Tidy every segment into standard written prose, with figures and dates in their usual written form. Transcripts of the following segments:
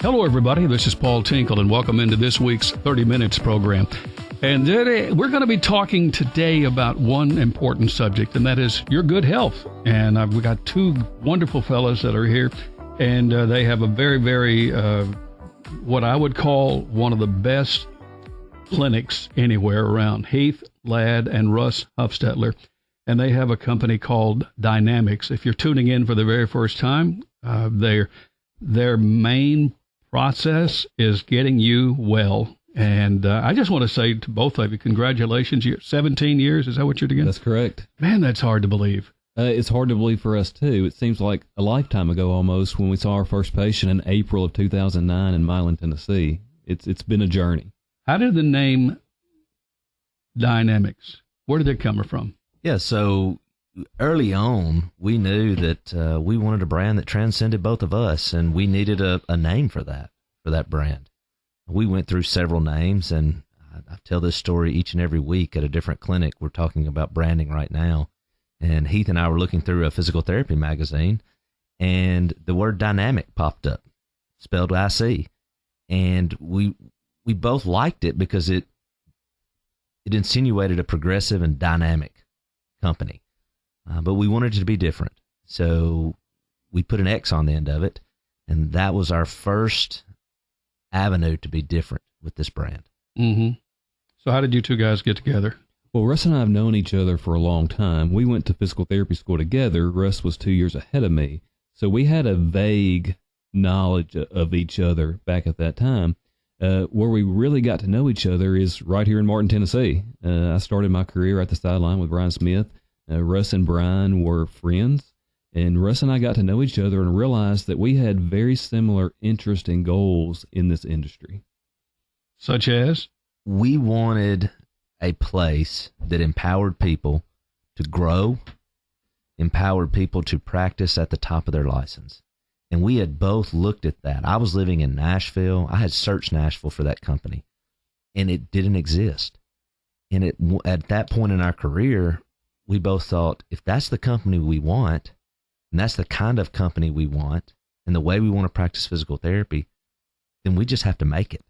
Hello, everybody. This is Paul Tinkle, and welcome into this week's 30 Minutes program. And today, we're going to be talking today about one important subject, and that is your good health. And we got two wonderful fellows that are here, and they have a very, very, what I would call one of the best clinics anywhere around. Heath, Ladd, and Russ Huffstetler. And they have a company called Dynamix. If you're tuning in for the very first time, their main process is getting you well. And I just want to say to both of you, congratulations. You're 17 years. Is that what you're doing? That's correct. Man, that's hard to believe. It's hard to believe for us, too. It seems like a lifetime ago almost when we saw our first patient in April of 2009 in Milan, Tennessee. It's been a journey. How did the name Dynamix, where did it come from? Yeah, so early on, we knew that we wanted a brand that transcended both of us, and we needed a name for that brand. We went through several names, and I tell this story each and every week at a different clinic. We're talking about branding right now, and Heath and I were looking through a physical therapy magazine, and the word dynamic popped up, spelled IC, and we both liked it because it insinuated a progressive and dynamic company. But we wanted it to be different. So we put an X on the end of it, and that was our first avenue to be different with this brand. Mm-hmm. So how did you two guys get together? Well, Russ and I have known each other for a long time. We went to physical therapy school together. Russ was 2 years ahead of me. So we had a vague knowledge of each other back at that time. Where we really got to know each other is right here in Martin, Tennessee. I started my career at the sideline with Brian Smith. Russ and Brian were friends, and Russ and I got to know each other and realized that we had very similar interests and goals in this industry. Such as? We wanted a place that empowered people to grow, empowered people to practice at the top of their license. And we had both looked at that. I was living in Nashville. I had searched Nashville for that company, and it didn't exist. And at that point in our career, we both thought, if that's the company we want, and that's the kind of company we want, and the way we want to practice physical therapy, then we just have to make it.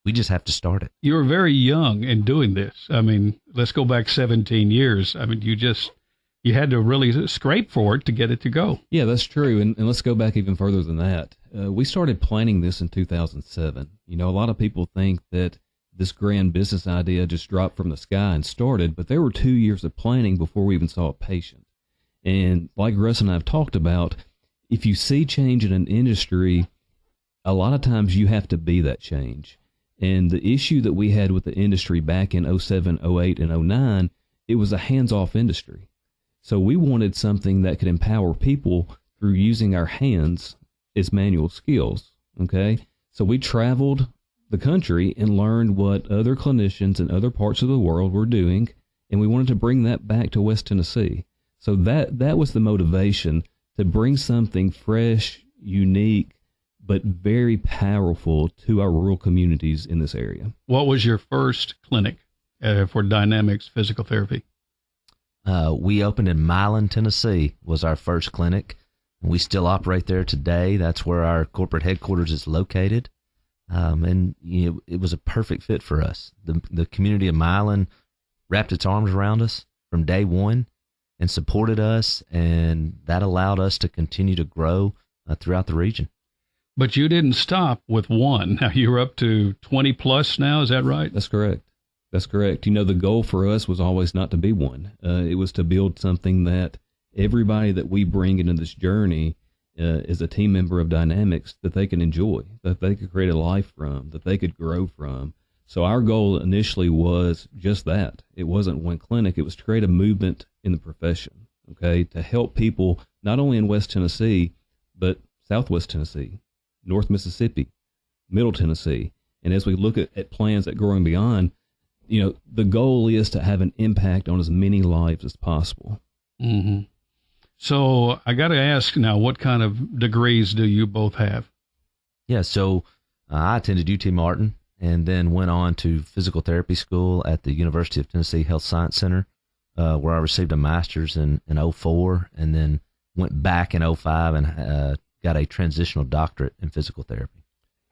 We just have to start it. You were very young in doing this. I mean, let's go back 17 years. I mean, you had to really scrape for it to get it to go. Yeah, that's true. And let's go back even further than that. We started planning this in 2007. You know, a lot of people think that this grand business idea just dropped from the sky and started, but there were 2 years of planning before we even saw a patient. And like Russ and I have talked about, if you see change in an industry, a lot of times you have to be that change. And the issue that we had with the industry back in 07, 08, and 09, it was a hands-off industry. So we wanted something that could empower people through using our hands as manual skills, okay? So we traveled the country and learned what other clinicians in other parts of the world were doing, and we wanted to bring that back to West Tennessee. So that was the motivation, to bring something fresh, unique, but very powerful to our rural communities in this area. What was your first clinic for Dynamix Physical Therapy? We opened in Milan, Tennessee, was our first clinic. We still operate there today. That's where our corporate headquarters is located. And you know, it was a perfect fit for us. The community of Milan wrapped its arms around us from day one and supported us, and that allowed us to continue to grow throughout the region. But you didn't stop with one. Now you're up to 20 plus now, is that right? That's correct. That's correct. You know, the goal for us was always not to be one. It was to build something that everybody that we bring into this journey is a team member of Dynamix, that they can enjoy, that they could create a life from, that they could grow from. So our goal initially was just that. It wasn't one clinic. It was to create a movement in the profession, okay, to help people not only in West Tennessee, but Southwest Tennessee, North Mississippi, Middle Tennessee. And as we look at plans at Growing Beyond, you know, the goal is to have an impact on as many lives as possible. Mm-hmm. So I got to ask now, what kind of degrees do you both have? Yeah, so I attended UT Martin and then went on to physical therapy school at the University of Tennessee Health Science Center, where I received a master's in 04, and then went back in 05 and got a transitional doctorate in physical therapy.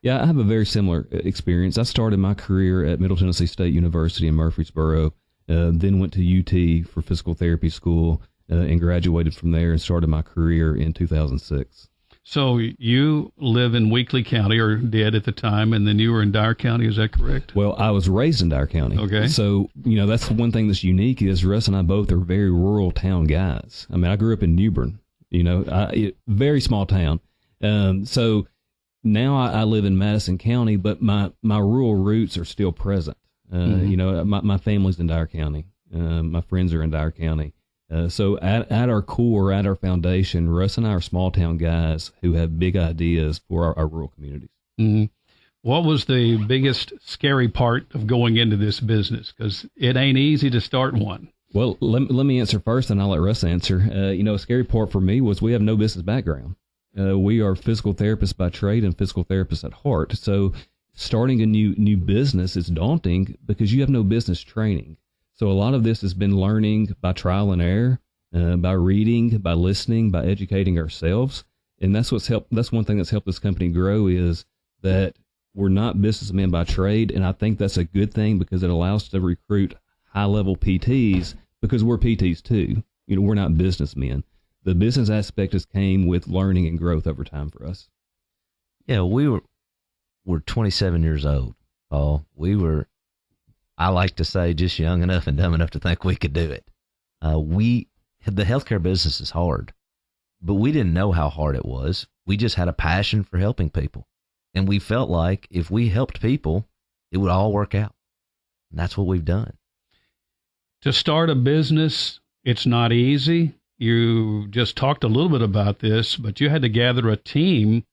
Yeah, I have a very similar experience. I started my career at Middle Tennessee State University in Murfreesboro, then went to UT for physical therapy school, and graduated from there and started my career in 2006. So you live in Weakley County, or did at the time, and then you were in Dyer County, is that correct? Well, I was raised in Dyer County. Okay. So, that's one thing that's unique is Russ and I both are very rural town guys. I mean, I grew up in New Bern, very small town. So now I live in Madison County, but my rural roots are still present. My family's in Dyer County. My friends are in Dyer County. So at our core, at our foundation, Russ and I are small town guys who have big ideas for our rural communities. Mm-hmm. What was the biggest scary part of going into this business? Because it ain't easy to start one. Well, let me answer first, and I'll let Russ answer. A scary part for me was we have no business background. We are physical therapists by trade and physical therapists at heart. So starting a new business is daunting because you have no business training. So a lot of this has been learning by trial and error, by reading, by listening, by educating ourselves. And that's what's helped. That's one thing that's helped this company grow is that we're not businessmen by trade. And I think that's a good thing because it allows us to recruit high-level PTs because we're PTs too. We're not businessmen. The business aspect has came with learning and growth over time for us. Yeah, we're 27 years old, Paul. I like to say, just young enough and dumb enough to think we could do it. The healthcare business is hard, but we didn't know how hard it was. We just had a passion for helping people. And we felt like if we helped people, it would all work out. And that's what we've done. To start a business, it's not easy. You just talked a little bit about this, but you had to gather a team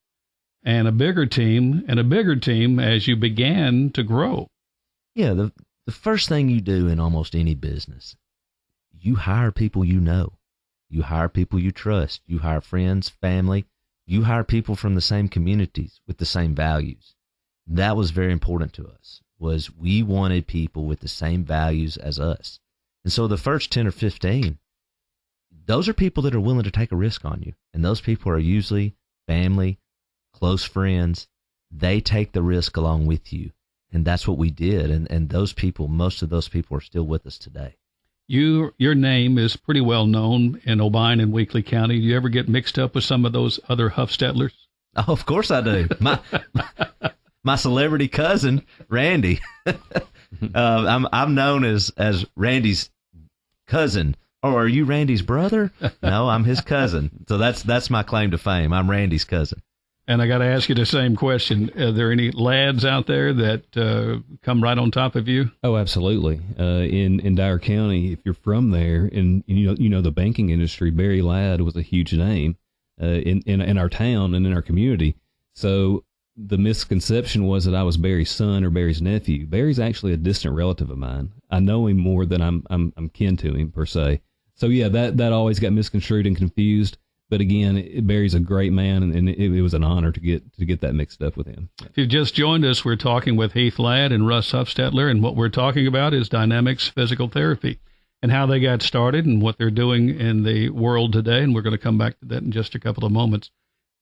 and a bigger team and a bigger team as you began to grow. Yeah, the first thing you do in almost any business, you hire people you know. You hire people you trust. You hire friends, family. You hire people from the same communities with the same values. That was very important to us, was we wanted people with the same values as us. And so the first 10 or 15, those are people that are willing to take a risk on you. And those people are usually family, close friends. They take the risk along with you. And that's what we did. And those people, most of those people are still with us today. Your name is pretty well known in Obion and Weakley County. Do you ever get mixed up with some of those other Huffstetlers? Oh, of course I do. My celebrity cousin, Randy. I'm known as Randy's cousin. Oh, are you Randy's brother? No, I'm his cousin. So that's my claim to fame. I'm Randy's cousin. And I got to ask you the same question. Are there any lads out there that come right on top of you? Oh, absolutely. In Dyer County, if you're from there, and the banking industry, Barry Ladd was a huge name in our town and in our community. So the misconception was that I was Barry's son or Barry's nephew. Barry's actually a distant relative of mine. I know him more than I'm kin to him per se. So yeah, that always got misconstrued and confused. But again, Barry's a great man, and it was an honor to get that mixed up with him. If you've just joined us, we're talking with Heath Ladd and Russ Huffstetler, and what we're talking about is Dynamix Physical Therapy and how they got started and what they're doing in the world today. And we're going to come back to that in just a couple of moments.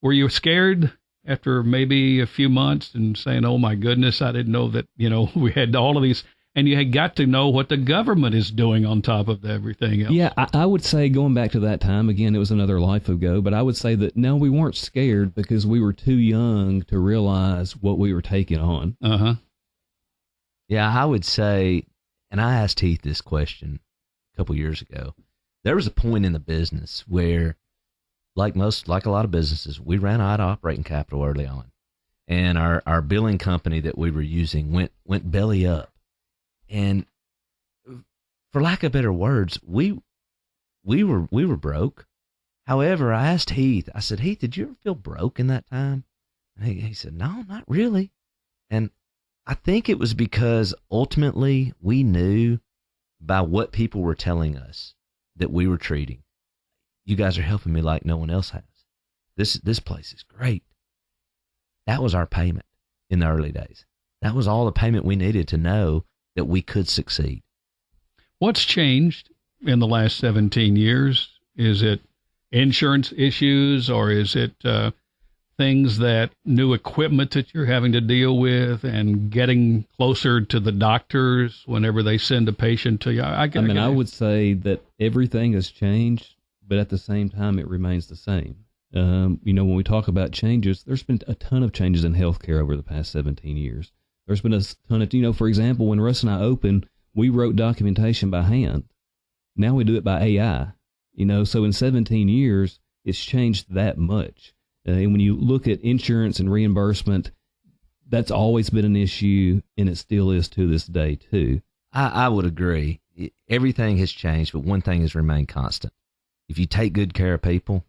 Were you scared after maybe a few months and saying, oh, my goodness, I didn't know that, we had all of these, and you had got to know what the government is doing on top of everything else? Yeah, I would say going back to that time, again, it was another life ago, but I would say that, no, we weren't scared because we were too young to realize what we were taking on. Uh-huh. Yeah, I would say, and I asked Heath this question a couple years ago, there was a point in the business where, like a lot of businesses, we ran out of operating capital early on. And our billing company that we were using went belly up. And for lack of better words, we were broke. However, I asked Heath, I said, Heath, did you ever feel broke in that time? And he said, no, not really. And I think it was because ultimately we knew by what people were telling us that we were treating. You guys are helping me like no one else has. This place is great. That was our payment in the early days. That was all the payment we needed to know that we could succeed. What's changed in the last 17 years? Is it insurance issues, or is it things that new equipment that you're having to deal with and getting closer to the doctors whenever they send a patient to you? I would say that everything has changed, but at the same time, it remains the same. When we talk about changes, there's been a ton of changes in healthcare over the past 17 years. There's been a ton of, for example, when Russ and I opened, we wrote documentation by hand. Now we do it by AI. So in 17 years, it's changed that much. And when you look at insurance and reimbursement, that's always been an issue, and it still is to this day, too. I would agree. Everything has changed, but one thing has remained constant. If you take good care of people,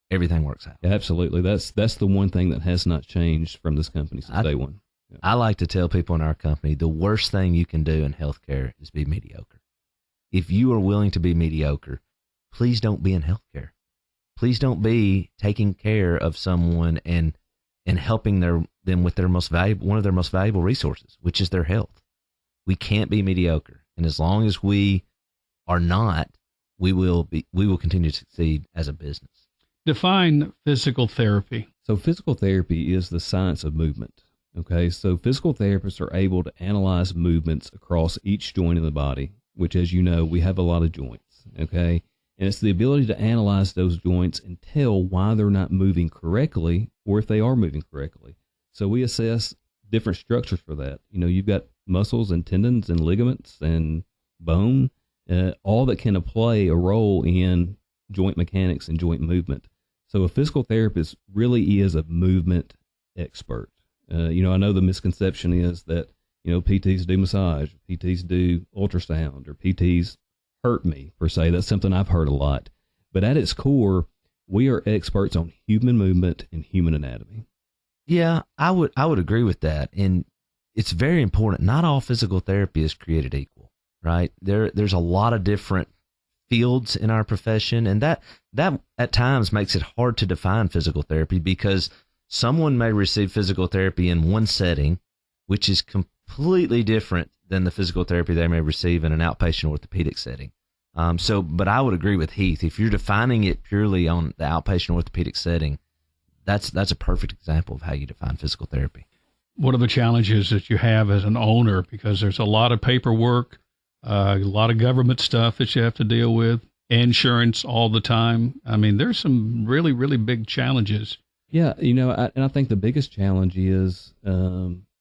everything works out. Yeah, absolutely. That's the one thing that has not changed from this company since day one. Yeah. I like to tell people in our company, the worst thing you can do in healthcare is be mediocre. If you are willing to be mediocre, please don't be in healthcare. Please don't be taking care of someone and helping them with one of their most valuable resources, which is their health. We can't be mediocre, and as long as we are not, we will continue to succeed as a business. Define physical therapy. So physical therapy is the science of movement. Okay, so physical therapists are able to analyze movements across each joint in the body, which, as you know, we have a lot of joints. Okay, and it's the ability to analyze those joints and tell why they're not moving correctly or if they are moving correctly. So we assess different structures for that. You've got muscles and tendons and ligaments and bone, all that can play a role in joint mechanics and joint movement. So a physical therapist really is a movement expert. I know the misconception is that, PTs do massage, PTs do ultrasound, or PTs hurt me, per se. That's something I've heard a lot. But at its core, we are experts on human movement and human anatomy. Yeah, I would agree with that. And it's very important. Not all physical therapy is created equal, right? There's a lot of different fields in our profession, and that at times makes it hard to define physical therapy, because someone may receive physical therapy in one setting, which is completely different than the physical therapy they may receive in an outpatient orthopedic setting. But I would agree with Heath. If you're defining it purely on the outpatient orthopedic setting, that's a perfect example of how you define physical therapy. What are the challenges that you have as an owner? Because there's a lot of paperwork, a lot of government stuff that you have to deal with, insurance all the time. I mean, there's some really, really big challenges. Yeah, I think the biggest challenge is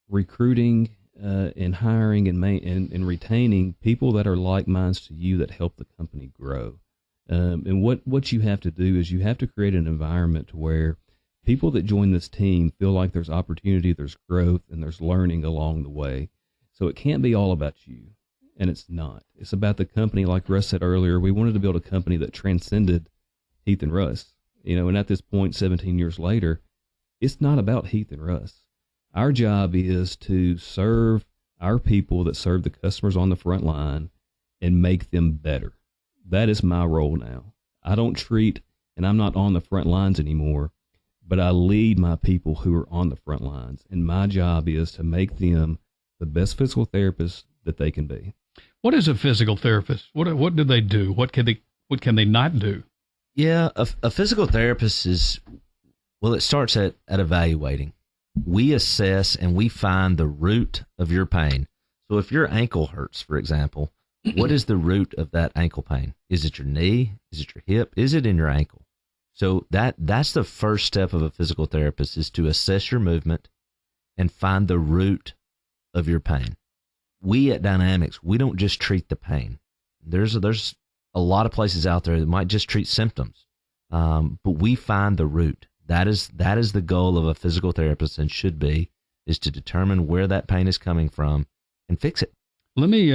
recruiting and hiring and retaining people that are like minds to you that help the company grow. And what you have to do is you have to create an environment where people that join this team feel like there's opportunity, there's growth, and there's learning along the way. So it can't be all about you, and it's not. It's about the company. Like Russ said earlier, we wanted to build a company that transcended Heath and Russ. And at this point, 17 years later, it's not about Heath and Russ. Our job is to serve our people that serve the customers on the front line and make them better. That is my role now. I don't treat, and I'm not on the front lines anymore, but I lead my people who are on the front lines. And my job is to make them the best physical therapists that they can be. What is a physical therapist? What do they do? What can they not do? Yeah, a physical therapist it starts at evaluating. We assess and we find the root of your pain. So if your ankle hurts, for example, what is the root of that ankle pain? Is it your knee? Is it your hip? Is it in your ankle? So that's the first step of a physical therapist, is to assess your movement and find the root of your pain. We at Dynamix, we don't just treat the pain. There's a lot of places out there that might just treat symptoms, but we find the root. That is the goal of a physical therapist, and should be, is to determine where that pain is coming from and fix it. Let me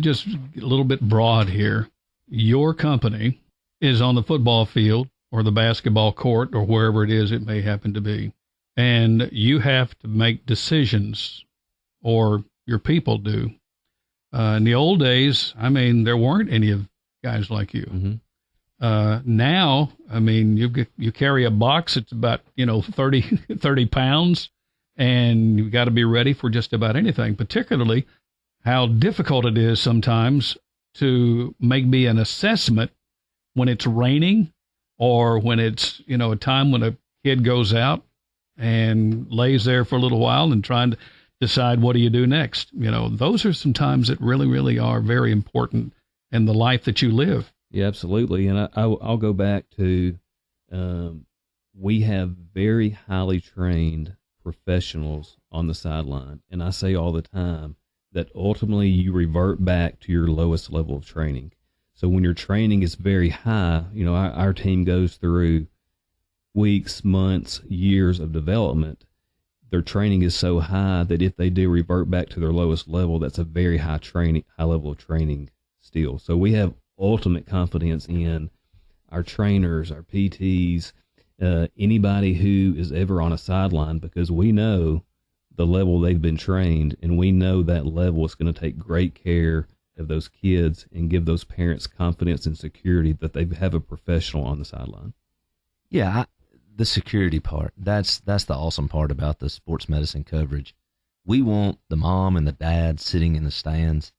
just get a little bit broad here. Your company is on the football field or the basketball court or wherever it is it may happen to be, and you have to make decisions, or your people do. In the old days, there weren't any of guys like you. Mm-hmm. Now, you carry a box. It's about, 30 pounds, and you've got to be ready for just about anything, particularly how difficult it is sometimes to make an assessment when it's raining, or when it's, a time when a kid goes out and lays there for a little while and trying to decide what do you do next. Those are some times that really, really are very important in the life that you live. Yeah, absolutely. And I'll go back to we have very highly trained professionals on the sideline. And I say all the time that ultimately you revert back to your lowest level of training. So when your training is very high, our team goes through weeks, months, years of development. Their training is so high that if they do revert back to their lowest level, that's a very high level of training still. So we have ultimate confidence in our trainers, our PTs, anybody who is ever on a sideline, because we know the level they've been trained, and we know that level is going to take great care of those kids and give those parents confidence and security that they have a professional on the sideline. Yeah, the security part, that's the awesome part about the sports medicine coverage. We want the mom and the dad sitting in the stands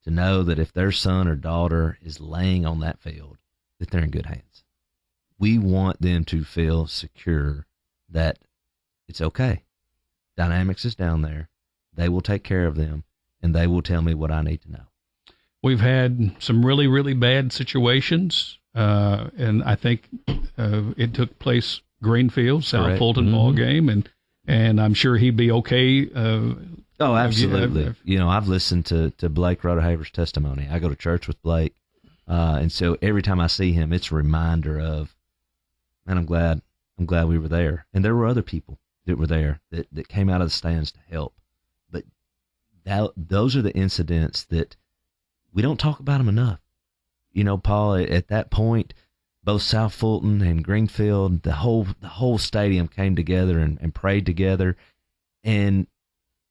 to know that if their son or daughter is laying on that field, that they're in good hands. We want them to feel secure that it's okay. Dynamix is down there. They will take care of them, and they will tell me what I need to know. We've had some really, really bad situations, and I think it took place Greenfield, South Fulton ball game, and I'm sure he'd be okay. Oh, absolutely. I've listened to Blake Rodehaver's testimony. I go to church with Blake, and so every time I see him, it's a reminder of, man, I'm glad we were there. And there were other people that were there that came out of the stands to help. But those are the incidents that we don't talk about them enough. Paul, at that point, both South Fulton and Greenfield, the whole stadium came together and prayed together, and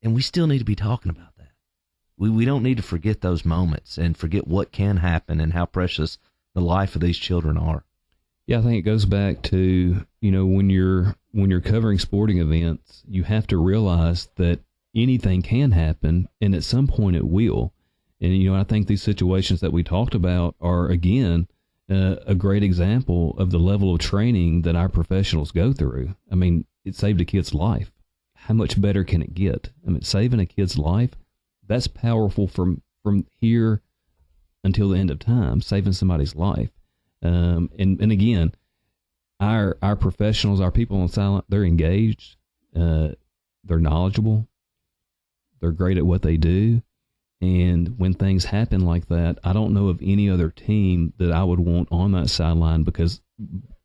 we still need to be talking about that. We don't need to forget those moments and forget what can happen and how precious the life of these children are. Yeah, I think it goes back to, when you're covering sporting events, you have to realize that anything can happen, and at some point it will. And, I think these situations that we talked about are, again, a great example of the level of training that our professionals go through. I mean, it saved a kid's life. How much better can it get? I mean, saving a kid's life, that's powerful from here until the end of time, saving somebody's life. And again, our professionals, our people on silent, they're engaged, they're knowledgeable, they're great at what they do. And when things happen like that, I don't know of any other team that I would want on that sideline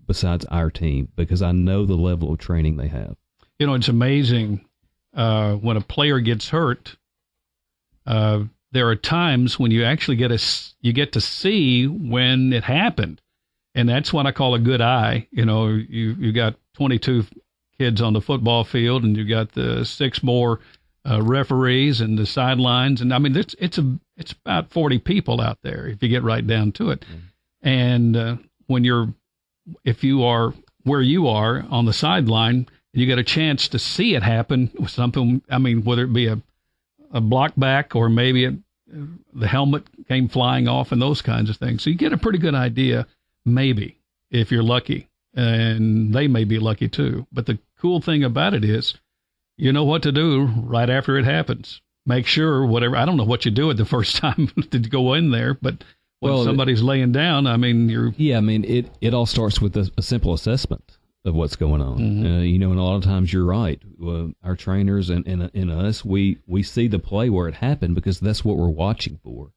besides our team, because I know the level of training they have. It's amazing when a player gets hurt. There are times when you actually get to see when it happened, and that's what I call a good eye. You got 22 kids on the football field, and you got the 6 more referees and the sidelines, and I mean it's about 40 people out there if you get right down to it. And if you are where you are on the sideline, and you get a chance to see it happen with something. I mean, whether it be a block back or maybe the helmet came flying off and those kinds of things. So you get a pretty good idea, maybe, if you're lucky, and they may be lucky too. But the cool thing about it is, you know what to do right after it happens. Make sure I don't know what you do at the first time to go in there, but when somebody's laying down, I mean, it all starts with a simple assessment of what's going on. And a lot of times you're right. Our trainers and us, we see the play where it happened because that's what we're watching for.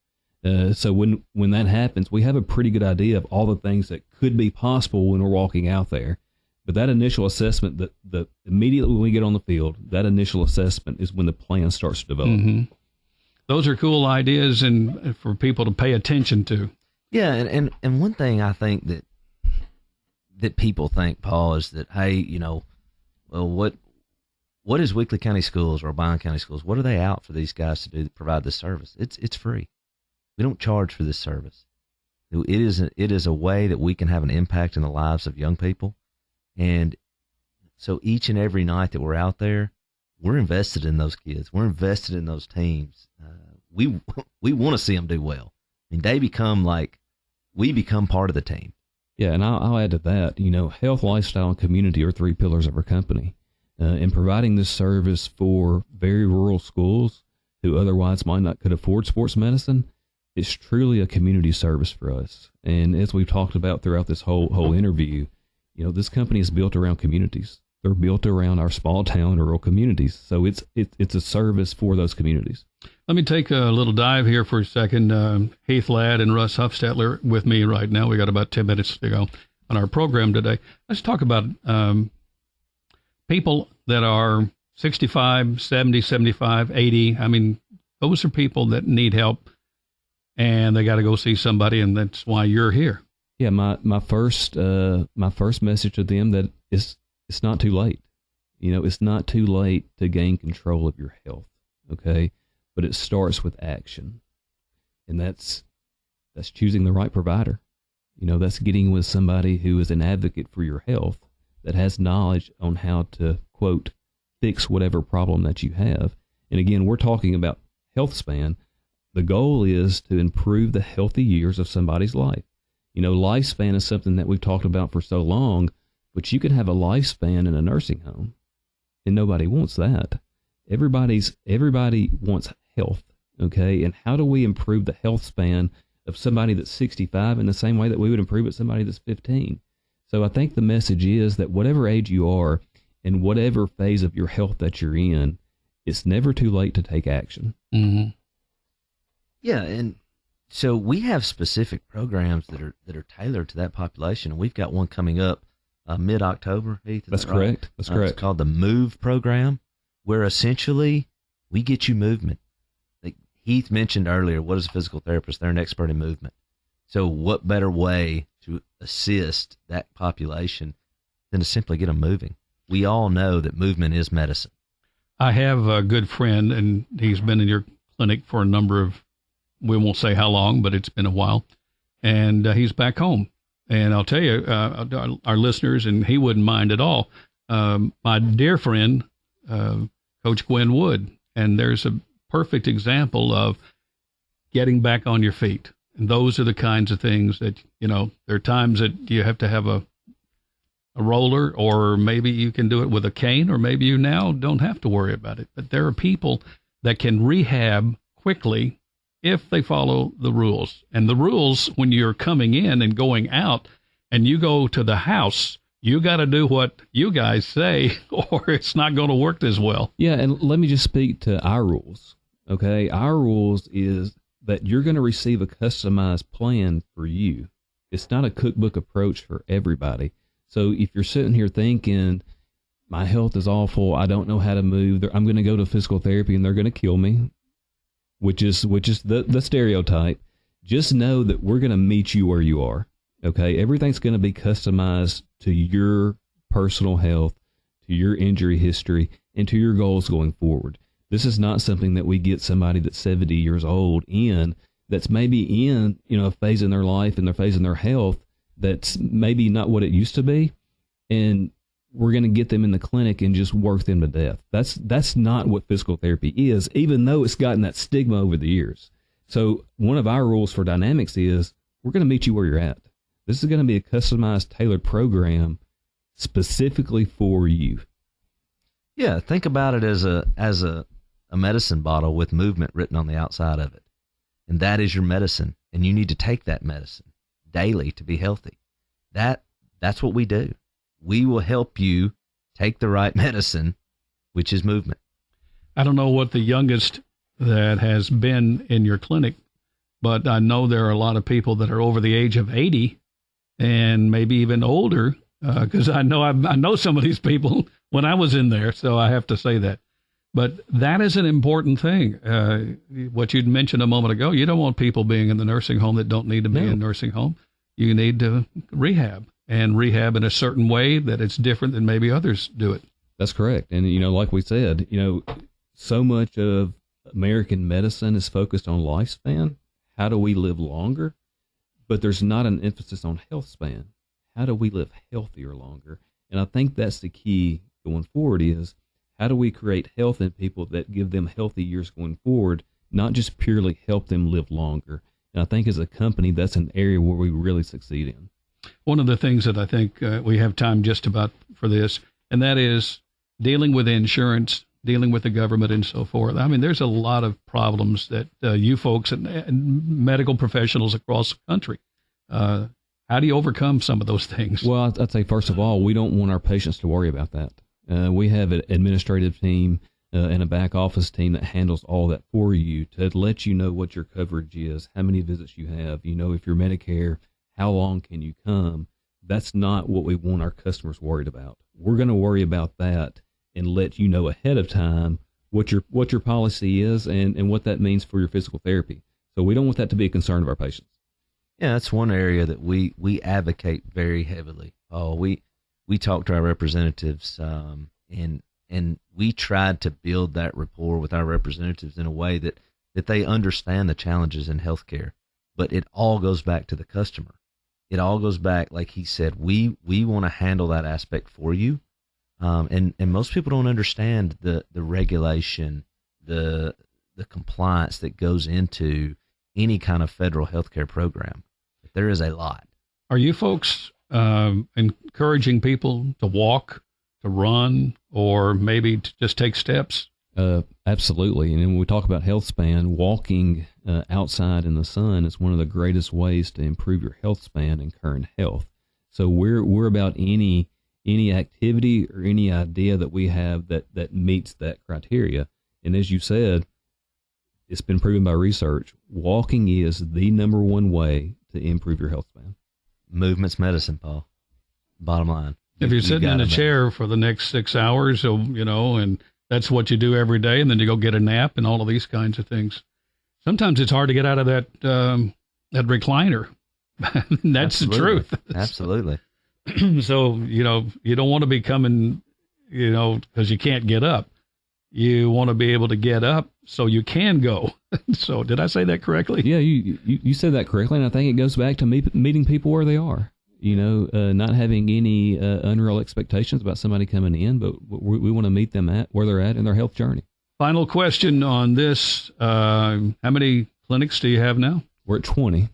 So when that happens, we have a pretty good idea of all the things that could be possible when we're walking out there. But that initial assessment, that immediately when we get on the field, that initial assessment is when the plan starts to develop. Those are cool ideas and for people to pay attention to. Yeah, and one thing I think that people think, Paul, is that, hey, what is Weakley County Schools or Byron County Schools? What are they out for these guys to provide this service? It's free. We don't charge for this service. It is a way that we can have an impact in the lives of young people. And so each and every night that we're out there, we're invested in those kids. We're invested in those teams. We want to see them do well. I mean, we become part of the team. Yeah, and I'll add to that, health, lifestyle, and community are 3 pillars of our company. In providing this service for very rural schools who otherwise might not could afford sports medicine, it's truly a community service for us. And as we've talked about throughout this whole interview, this company is built around communities. They're built around our small town or rural communities. So it's a service for those communities. Let me take a little dive here for a second. Heath Ladd and Russ Huffstetler with me right now. We got about 10 minutes to go on our program today. Let's talk about people that are 65, 70, 75, 80. I mean, those are people that need help, and they got to go see somebody, and that's why you're here. Yeah, my first message to them that it's not too late. It's not too late to gain control of your health. Okay. But it starts with action, and that's choosing the right provider. That's getting with somebody who is an advocate for your health, that has knowledge on how to, quote, fix whatever problem that you have. And again, we're talking about health span. The goal is to improve the healthy years of somebody's life. Lifespan is something that we've talked about for so long, but you can have a lifespan in a nursing home, and nobody wants that. Everybody wants health, okay? And how do we improve the health span of somebody that's 65 in the same way that we would improve it somebody that's 15? So I think the message is that whatever age you are and whatever phase of your health that you're in, it's never too late to take action. Mm-hmm. Yeah, and so we have specific programs that are tailored to that population, and we've got one coming up mid-October, Heath. That's correct. Right? That's correct. It's called the MOVE program, where essentially we get you movement. Like Heath mentioned earlier, what is a physical therapist? They're an expert in movement. So what better way to assist that population than to simply get them moving? We all know that movement is medicine. I have a good friend, and he's been in your clinic for a number of, we won't say how long, but it's been a while, and he's back home. And I'll tell you, our listeners, and he wouldn't mind at all, my dear friend, Coach Gwen Wood, and there's a perfect example of getting back on your feet. And those are the kinds of things that, there are times that you have to have a roller, or maybe you can do it with a cane, or maybe you now don't have to worry about it. But there are people that can rehab quickly if they follow the rules. And the rules, when you're coming in and going out and you go to the house, you got to do what you guys say, or it's not going to work as well. Yeah, and let me just speak to our rules, okay? Our rules is that you're going to receive a customized plan for you. It's not a cookbook approach for everybody. So if you're sitting here thinking, my health is awful, I don't know how to move, I'm going to go to physical therapy and they're going to kill me, which is the stereotype, just know that we're going to meet you where you are, okay? Everything's going to be customized to your personal health, to your injury history, and to your goals going forward. This is not something that we get somebody that's 70 years old in, that's maybe in, a phase in their life and their phase in their health that's maybe not what it used to be, and we're going to get them in the clinic and just work them to death. That's not what physical therapy is, even though it's gotten that stigma over the years. So one of our rules for Dynamix is we're going to meet you where you're at. This is going to be a customized, tailored program specifically for you. Yeah, think about it as a medicine bottle with movement written on the outside of it. And that is your medicine, and you need to take that medicine daily to be healthy. That's what we do. We will help you take the right medicine, which is movement. I don't know what the youngest that has been in your clinic, but I know there are a lot of people that are over the age of 80 and maybe even older, because I know some of these people when I was in there, so I have to say that. But that is an important thing. What you'd mentioned a moment ago, you don't want people being in the nursing home that don't need to be in a nursing home. You need to rehab, and rehab in a certain way that it's different than maybe others do it. That's correct. And, like we said, so much of American medicine is focused on lifespan. How do we live longer? But there's not an emphasis on health span. How do we live healthier longer? And I think that's the key going forward is, how do we create health in people that give them healthy years going forward, not just purely help them live longer? And I think as a company, that's an area where we really succeed in. One of the things that I think we have time just about for this, and that is dealing with insurance, dealing with the government, and so forth. I mean, there's a lot of problems that you folks and medical professionals across the country. How do you overcome some of those things? Well, I'd say, first of all, we don't want our patients to worry about that. We have an administrative team and a back office team that handles all that for you to let you know what your coverage is, how many visits you have, if you're Medicare, how long can you come. That's not what we want our customers worried about. We're going to worry about that and let you know ahead of time what your policy is and what that means for your physical therapy. So we don't want that to be a concern of our patients. Yeah, that's one area that we advocate very heavily. We talk to our representatives, and we tried to build that rapport with our representatives in a way that they understand the challenges in healthcare. But it all goes back to the customer. It all goes back, like he said, we want to handle that aspect for you. And most people don't understand the regulation, the compliance that goes into any kind of federal healthcare program. There is a lot. Are you folks encouraging people to walk, to run, or maybe to just take steps? Absolutely. And when we talk about health span, walking outside in the sun is one of the greatest ways to improve your health span and current health. So we're about any activity or any idea that we have that meets that criteria. And as you said, it's been proven by research, walking is the number one way to improve your health span. Movement's medicine, Paul. Bottom line. If you're sitting in a chair for the next 6 hours, and that's what you do every day, and then you go get a nap and all of these kinds of things. Sometimes it's hard to get out of that recliner. That's the truth. Absolutely. So, you don't want to be coming, because you can't get up. You want to be able to get up so you can go. So did I say that correctly? Yeah, you said that correctly, and I think it goes back to meeting people where they are. Not having any unreal expectations about somebody coming in, but we want to meet them at where they're at in their health journey. Final question on this. How many clinics do you have now? We're at 20.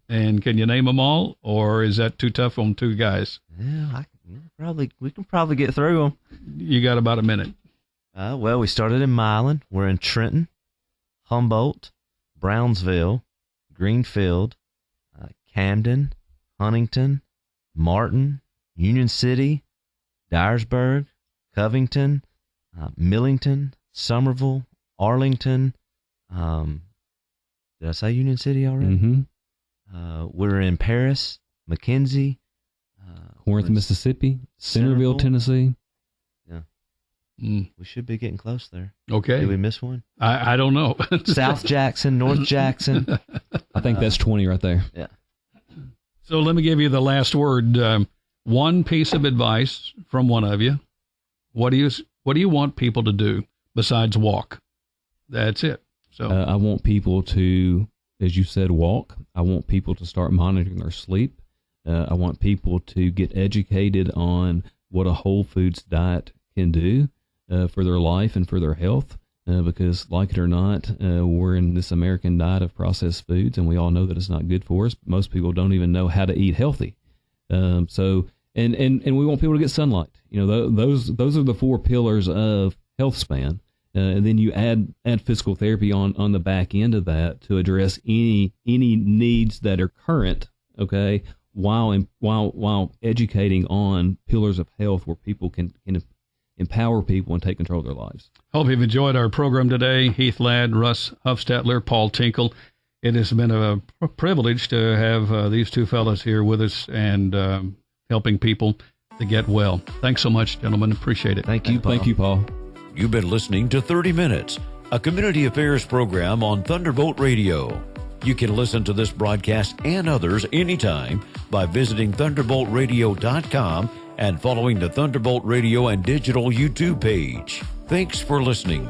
And can you name them all, or is that too tough on two guys? Yeah, we can probably get through them. You got about a minute. Well, we started in Milan. We're in Trenton, Humboldt, Brownsville, Greenfield, Camden, Huntington, Martin, Union City, Dyersburg, Covington, Millington, Somerville, Arlington. Did I say Union City already? Mm-hmm. We're in Paris, McKenzie, Corinth, Mississippi, Centerville, Tennessee. Yeah. We should be getting close there. Okay. Did we miss one? I don't know. South Jackson, North Jackson. I think that's 20 right there. Yeah. So let me give you the last word. One piece of advice from one of you. What do you want people to do besides walk? That's it. So I want people to, as you said, walk. I want people to start monitoring their sleep. I want people to get educated on what a whole foods diet can do for their life and for their health. Because, like it or not, we're in this American diet of processed foods, and we all know that it's not good for us. Most people don't even know how to eat healthy. And we want people to get sunlight. Those are the 4 pillars of health span. And then you add physical therapy on the back end of that to address any needs that are current. Okay, while educating on pillars of health where people can empower people and take control of their lives. Hope you've enjoyed our program today. Heath Ladd, Russ Huffstetler, Paul Tinkle. It has been a privilege to have these two fellows here with us and helping people to get well. Thanks so much, gentlemen. Appreciate it. Thank you, Paul. Thank you, Paul. You've been listening to 30 Minutes, a community affairs program on Thunderbolt Radio. You can listen to this broadcast and others anytime by visiting thunderboltradio.com and following the Thunderbolt Radio and Digital YouTube page. Thanks for listening.